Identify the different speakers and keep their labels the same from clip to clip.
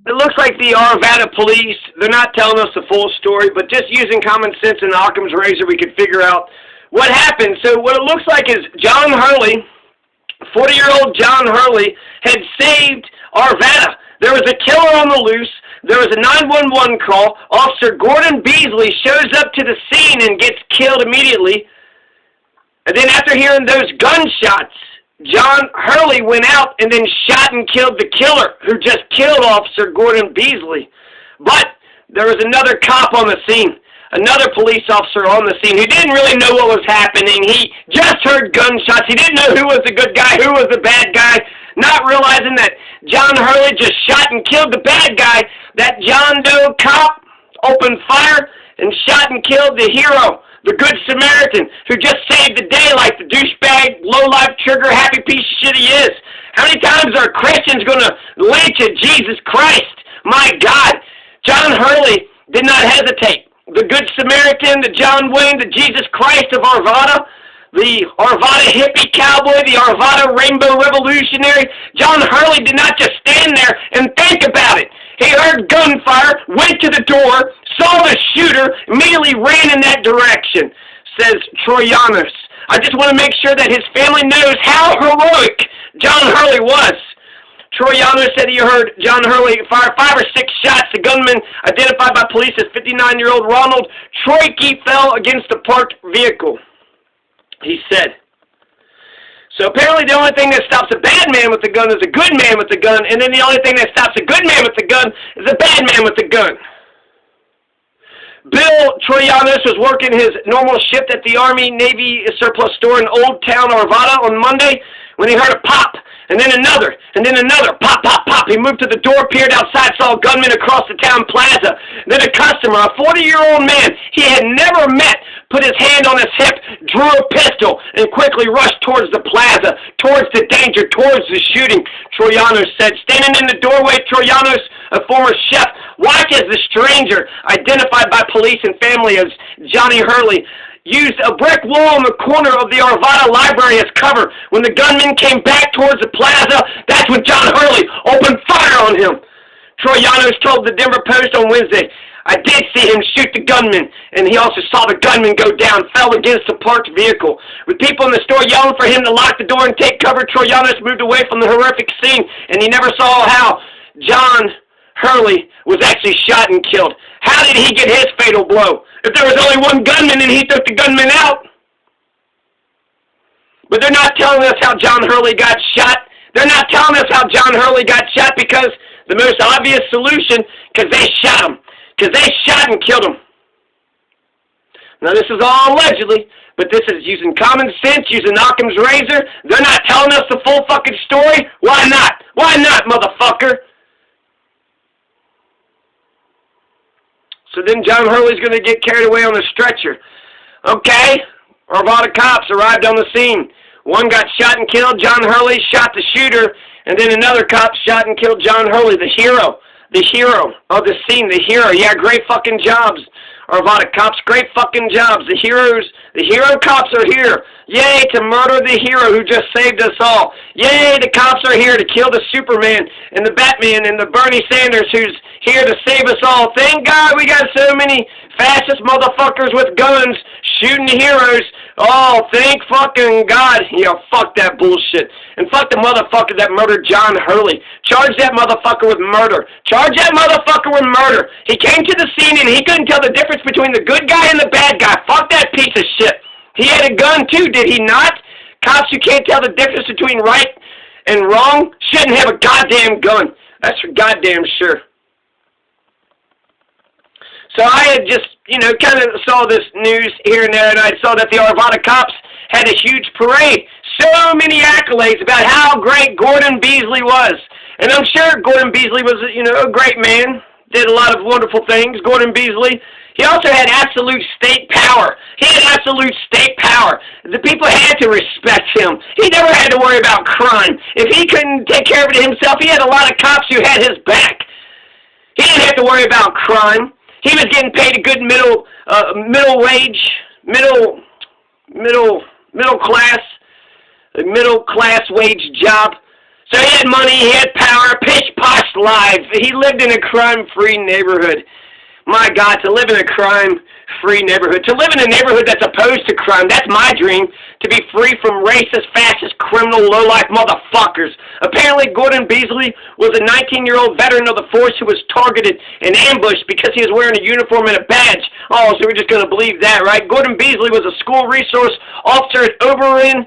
Speaker 1: It looks like the Arvada police, they're not telling us the full story, but just using common sense and Occam's razor, we could figure out what happened. So what it looks like is John Hurley, 40-year-old John Hurley, had saved Arvada. There was a killer on the loose. There was a 911 call. Officer Gordon Beasley shows up to the scene and gets killed immediately. And then after hearing those gunshots, John Hurley went out and then shot and killed the killer who just killed Officer Gordon Beasley. But there was another cop on the scene, another police officer on the scene who didn't really know what was happening. He just heard gunshots. He didn't know who was the good guy, who was the bad guy, not realizing that John Hurley just shot and killed the bad guy. That John Doe cop opened fire and shot and killed the hero, the Good Samaritan, who just saved the day like the douchebag, low-life, trigger-happy piece of shit he is. How many times are Christians going to lynch at Jesus Christ? My God. John Hurley did not hesitate. The Good Samaritan, the John Wayne, the Jesus Christ of Arvada, the Arvada hippie cowboy, the Arvada rainbow revolutionary. John Hurley did not just stand there and think about it. He heard gunfire, went to the door, saw the shooter, immediately ran in that direction, says Troyanos. I just want to make sure that his family knows how heroic John Hurley was. Troyanos said he heard John Hurley fire 5 or 6 shots. The gunman, identified by police as 59-year-old Ronald Troike, fell against a parked vehicle, he said. So apparently the only thing that stops a bad man with a gun is a good man with a gun, and then the only thing that stops a good man with a gun is a bad man with a gun. Bill Troyanos was working his normal shift at the Army-Navy surplus store in Old Town Arvada on Monday when he heard a pop, and then another, pop, pop, pop. He moved to the door, peered outside, saw a gunman across the town plaza. Then a customer, a 40-year-old man he had never met, put his hand on his hip, drew a pistol, and quickly rushed towards the plaza, towards the danger, towards the shooting. Troyanos said, standing in the doorway, Troyanos, a former chef, watched as the stranger, identified by police and family as Johnny Hurley, used a brick wall in the corner of the Arvada library as cover. When the gunman came back towards the plaza, that's when John Hurley opened fire on him. Troyanos told the Denver Post on Wednesday, I did see him shoot the gunman, and he also saw the gunman go down, fell against a parked vehicle. With people in the store yelling for him to lock the door and take cover, Troyanos moved away from the horrific scene, and he never saw how John Hurley was actually shot and killed. How did he get his fatal blow? If there was only one gunman and he took the gunman out. But they're not telling us how John Hurley got shot. They're not telling us how John Hurley got shot because the most obvious solution, because they shot him. Because they shot and killed him. Now this is all allegedly, but this is using common sense, using Occam's razor. They're not telling us the full fucking story. Why not? Why not, motherfucker? So then John Hurley's going to get carried away on a stretcher. Okay, Arvada cops arrived on the scene. One got shot and killed. John Hurley shot the shooter, and then another cop shot and killed John Hurley, the hero of the scene, the hero. Yeah, great fucking jobs, Arvada cops, great fucking jobs. The hero cops are here. Yay, to murder the hero who just saved us all. Yay, the cops are here to kill the Superman and the Batman and the Bernie Sanders who's here to save us all. Thank God we got so many fascist motherfuckers with guns shooting heroes. Oh, thank fucking God. Yeah, fuck that bullshit. And fuck the motherfucker that murdered John Hurley. Charge that motherfucker with murder. Charge that motherfucker with murder. He came to the scene and he couldn't tell the difference between the good guy and the bad guy. Fuck that piece of shit. He had a gun too, did he not? Cops who can't tell the difference between right and wrong shouldn't have a goddamn gun. That's for goddamn sure. So I had just, kind of saw this news here and there, and I saw that the Arvada cops had a huge parade. So many accolades about how great Gordon Beasley was. And I'm sure Gordon Beasley was, a great man, did a lot of wonderful things, Gordon Beasley. He also had absolute state power. He had absolute state power. The people had to respect him. He never had to worry about crime. If he couldn't take care of it himself, he had a lot of cops who had his back. He didn't have to worry about crime. He was getting paid a good middle class wage job. So he had money, he had power, pish-posh life. He lived in a crime-free neighborhood. My God, to live in a crime-free neighborhood. To live in a neighborhood that's opposed to crime. That's my dream. To be free from racist, fascist, criminal, low-life motherfuckers. Apparently, Gordon Beasley was a 19-year-old veteran of the force who was targeted and ambushed because he was wearing a uniform and a badge. Oh, so we're just going to believe that, right? Gordon Beasley was a school resource officer at Oberon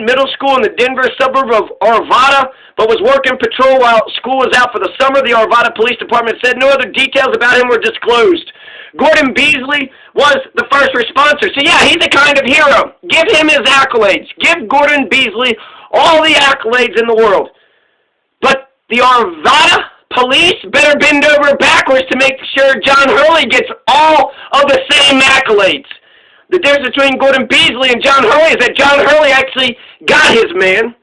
Speaker 1: Middle School in the Denver suburb of Arvada, but was working patrol while school was out for the summer. The Arvada Police Department said no other details about him were disclosed. Gordon Beasley was the first responder. So yeah, he's a kind of hero. Give him his accolades. Give Gordon Beasley all the accolades in the world. But the Arvada Police better bend over backwards to make sure John Hurley gets all of the same accolades. The difference between Gordon Beasley and John Hurley is that John Hurley actually got his man.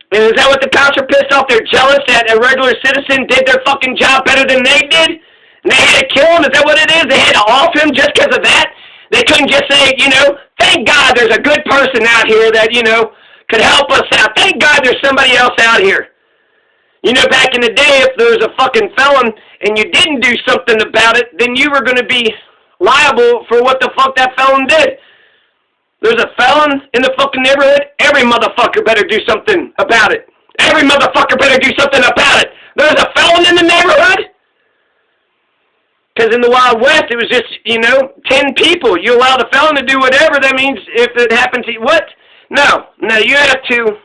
Speaker 1: And is that what the cops are pissed off? They're jealous that a regular citizen did their fucking job better than they did? And they had to kill him? Is that what it is? They had to off him just because of that? They couldn't just say, thank God there's a good person out here that, could help us out. Thank God there's somebody else out here. Back in the day, if there was a fucking felon and you didn't do something about it, then you were going to be liable for what the fuck that felon did. There's a felon in the fucking neighborhood, every motherfucker better do something about it. Every motherfucker better do something about it. There's a felon in the neighborhood? Because in the Wild West, it was just, 10 people. You allow the felon to do whatever, that means if it happens to you, what? No, you have to.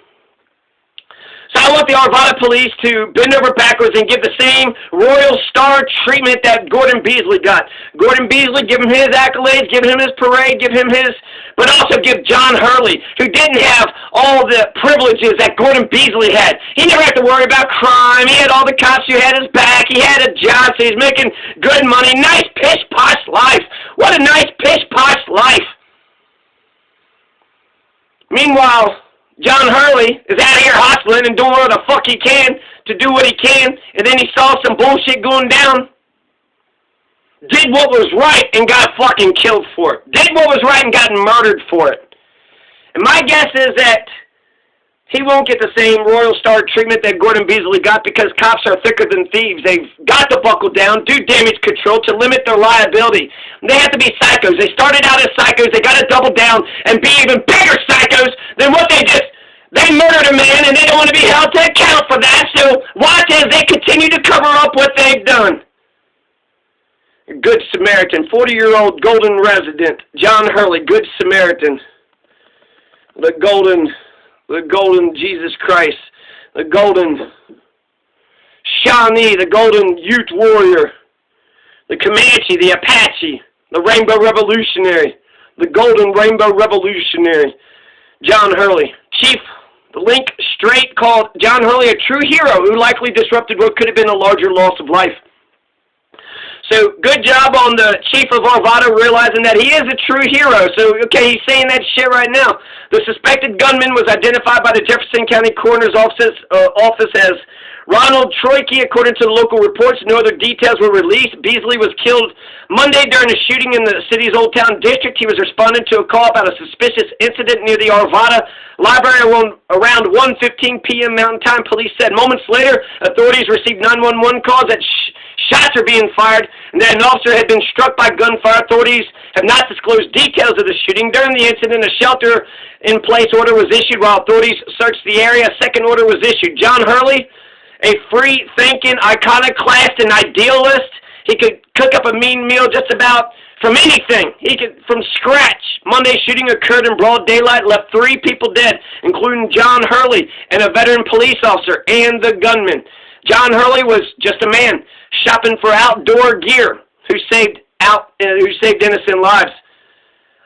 Speaker 1: So I want the Arvada police to bend over backwards and give the same Royal Star treatment that Gordon Beasley got. Gordon Beasley, give him his accolades, give him his parade, give him his, but also give John Hurley, who didn't have all the privileges that Gordon Beasley had. He never had to worry about crime. He had all the cops who had his back. He had a job, so he's making good money. Nice pish-posh life. What a nice pish-posh life. Meanwhile, John Hurley is out here hustling and doing what the fuck he can to do what he can, and then he saw some bullshit going down, did what was right and got fucking killed for it. Did what was right and got murdered for it. And my guess is that he won't get the same Royal Star treatment that Gordon Beasley got because cops are thicker than thieves. They've got to buckle down, do damage control to limit their liability. They have to be psychos. They started out as psychos. They got to double down and be even bigger psychos than what they did. They murdered a man, and they don't want to be held to account for that, so watch as they continue to cover up what they've done. Good Samaritan, 40-year-old Golden resident, John Hurley, Good Samaritan. The golden Jesus Christ, the golden Shawnee, the golden Ute warrior, the Comanche, the Apache, the Rainbow Revolutionary, the golden Rainbow Revolutionary, John Hurley, Chief. The link straight called John Hurley a true hero who likely disrupted what could have been a larger loss of life. So, good job on the chief of Arvada realizing that he is a true hero. So, okay, he's saying that shit right now. The suspected gunman was identified by the Jefferson County Coroner's Office as Ronald Troike. According to the local reports, no other details were released. Beasley was killed Monday during a shooting in the city's Old Town District. He was responding to a call about a suspicious incident near the Arvada Library around 1:15 p.m. Mountain Time, police said. Moments later, authorities received 911 calls that shots are being fired and that an officer had been struck by gunfire. Authorities have not disclosed details of the shooting. During the incident, a shelter-in-place order was issued while authorities searched the area. A second order was issued. John Hurley, a free-thinking, iconoclast, and idealist. He could cook up a mean meal just about from anything. He could, from scratch. Monday's shooting occurred in broad daylight, left 3 people dead, including John Hurley and a veteran police officer and the gunman. John Hurley was just a man shopping for outdoor gear who saved innocent lives.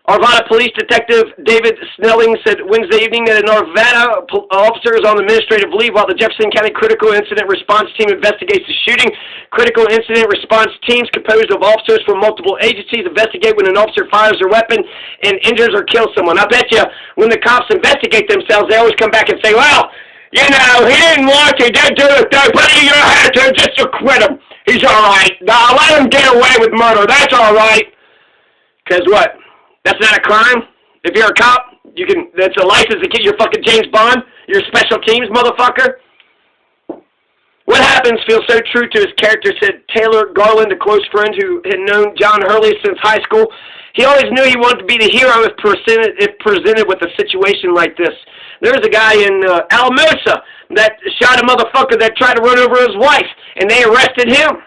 Speaker 1: Arvada Police Detective David Snelling said Wednesday evening that an Arvada officer is on administrative leave while the Jefferson County Critical Incident Response Team investigates the shooting. Critical Incident Response Teams composed of officers from multiple agencies investigate when an officer fires a weapon and injures or kills someone. I bet you when the cops investigate themselves, they always come back and say, well, he didn't want to, he didn't do it, but you had to just to quit him. He's all right. Now, let him get away with murder. That's all right. Because what? That's not a crime? If you're a cop, that's a license to get your fucking James Bond. Your special teams, motherfucker. What happens feels so true to his character, said Taylor Garland, a close friend who had known John Hurley since high school. He always knew he wanted to be the hero if presented with a situation like this. There was a guy in Alamosa that shot a motherfucker that tried to run over his wife, and they arrested him.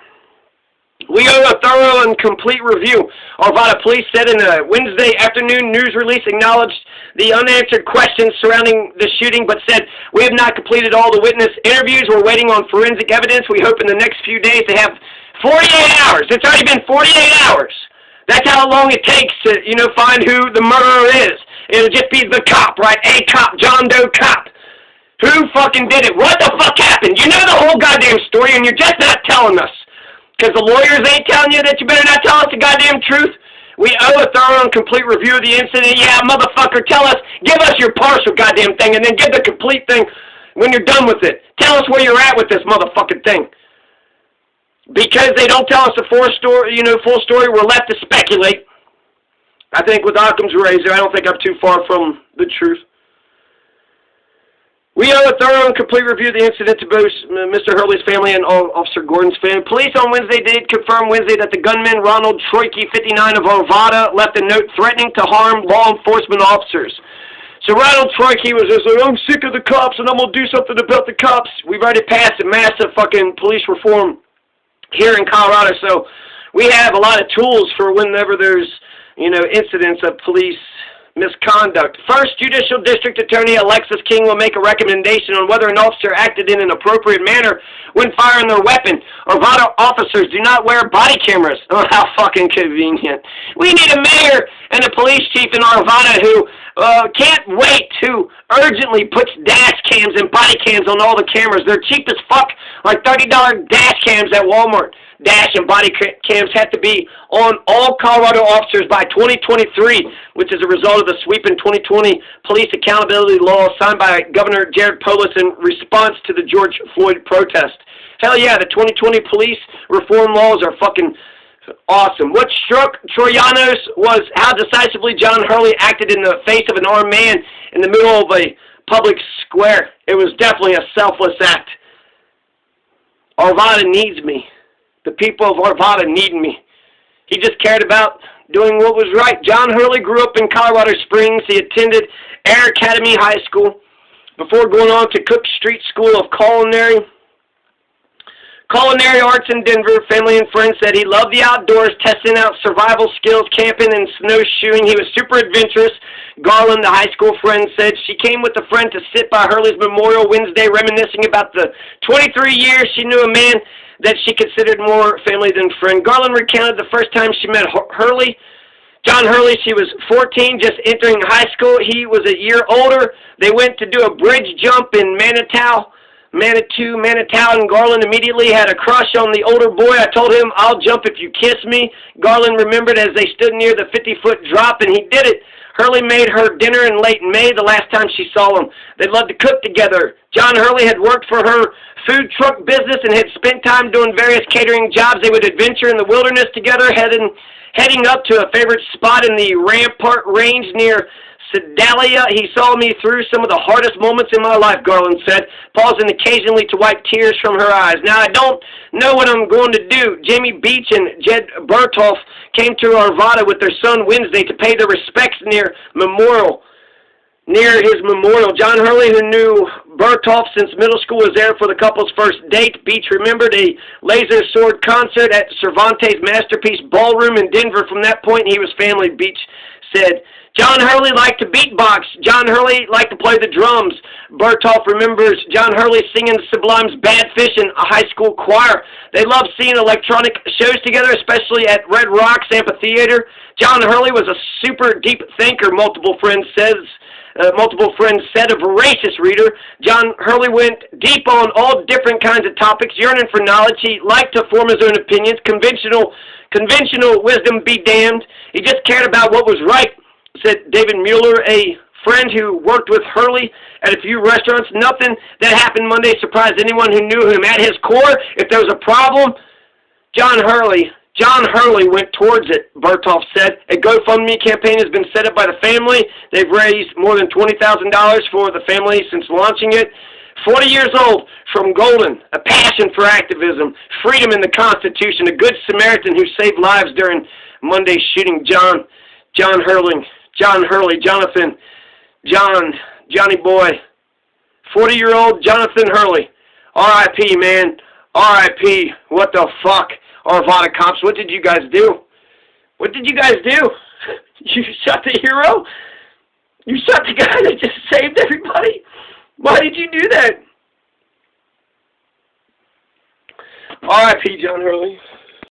Speaker 1: We owe a thorough and complete review. Arvada police said in a Wednesday afternoon news release acknowledged the unanswered questions surrounding the shooting, but said, we have not completed all the witness interviews. We're waiting on forensic evidence. We hope in the next few days to have 48 hours. It's already been 48 hours. That's how long it takes to, find who the murderer is. It'll just be the cop, right? A cop, John Doe cop. Who fucking did it? What the fuck happened? You know the whole goddamn story, and you're just not telling us. Because the lawyers ain't telling you that you better not tell us the goddamn truth? We owe a thorough and complete review of the incident. Yeah, motherfucker, tell us, give us your partial goddamn thing, and then give the complete thing when you're done with it. Tell us where you're at with this motherfucking thing. Because they don't tell us the full story, we're left to speculate. I think with Occam's razor, I don't think I'm too far from the truth. We owe a thorough and complete review of the incident to both Mr. Hurley's family and Officer Gordon's family. Police on Wednesday did confirm that the gunman, Ronald Troike, 59 of Arvada, left a note threatening to harm law enforcement officers. So Ronald Troike was just like, I'm sick of the cops and I'm going to do something about the cops. We've already passed a massive fucking police reform here in Colorado, so we have a lot of tools for whenever there's, incidents of police misconduct. First, Judicial District Attorney Alexis King will make a recommendation on whether an officer acted in an appropriate manner when firing their weapon. Arvada officers do not wear body cameras. Oh, how fucking convenient. We need a mayor and a police chief in Arvada who can't wait, who urgently puts dash cams and body cams on all the cameras. They're cheap as fuck, like $30 dash cams at Walmart. Dash and body cams have to be on all Colorado officers by 2023, which is a result of the sweeping 2020 police accountability law signed by Governor Jared Polis in response to the George Floyd protest. Hell yeah, the 2020 police reform laws are fucking awesome. What struck Troyanos was how decisively John Hurley acted in the face of an armed man in the middle of a public square. It was definitely a selfless act. Arvada needs me. The people of Arvada need me. He just cared about doing what was right. John Hurley grew up in Colorado Springs. He attended Air Academy High School before going on to Cook Street School of Culinary Arts in Denver. Family and friends said he loved the outdoors, testing out survival skills, camping and snowshoeing. He was super adventurous. Garland, the high school friend, said she came with a friend to sit by Hurley's memorial Wednesday, reminiscing about the 23 years she knew a man that she considered more family than friend. Garland recounted the first time she met Hurley. John Hurley, she was 14, just entering high school. He was a year older. They went to do a bridge jump in Manitou, and Garland immediately had a crush on the older boy. I told him, I'll jump if you kiss me. Garland remembered as they stood near the 50-foot drop, and he did it. Hurley made her dinner in late May, the last time she saw him. They loved to cook together. John Hurley had worked for her food truck business and had spent time doing various catering jobs. They would adventure in the wilderness together, heading up to a favorite spot in the Rampart Range near Sedalia. He saw me through some of the hardest moments in my life, Garland said, pausing occasionally to wipe tears from her eyes. Now, I don't know what I'm going to do. Jamie Beach and Jed Bertolf came to Arvada with their son Wednesday to pay their respects near his memorial. John Hurley, who knew Bertolf since middle school, was there for the couple's first date. Beach remembered a laser sword concert at Cervantes Masterpiece Ballroom in Denver. From that point, he was family, Beach said. John Hurley liked to beatbox. John Hurley liked to play the drums. Bertolf remembers John Hurley singing Sublime's Bad Fish in a high school choir. They loved seeing electronic shows together, especially at Red Rocks Amphitheater. John Hurley was a super deep thinker, multiple friends said, a voracious reader. John Hurley went deep on all different kinds of topics, yearning for knowledge. He liked to form his own opinions. Conventional wisdom be damned. He just cared about what was right, said David Mueller, a friend who worked with Hurley at a few restaurants. Nothing that happened Monday surprised anyone who knew him. At his core, if there was a problem, John Hurley John Hurley went towards it, Bertolf said. A GoFundMe campaign has been set up by the family. They've raised more than $20,000 for the family since launching it. 40 years old, from Golden, a passion for activism, freedom in the Constitution, a good Samaritan who saved lives during Monday's shooting. Johnny boy. 40-year-old Jonathan Hurley. R.I.P., man. R.I.P. What the fuck? Arvada cops, what did you guys do? What did you guys do? You shot the hero? You shot the guy that just saved everybody? Why did you do that? R.I.P. John Hurley.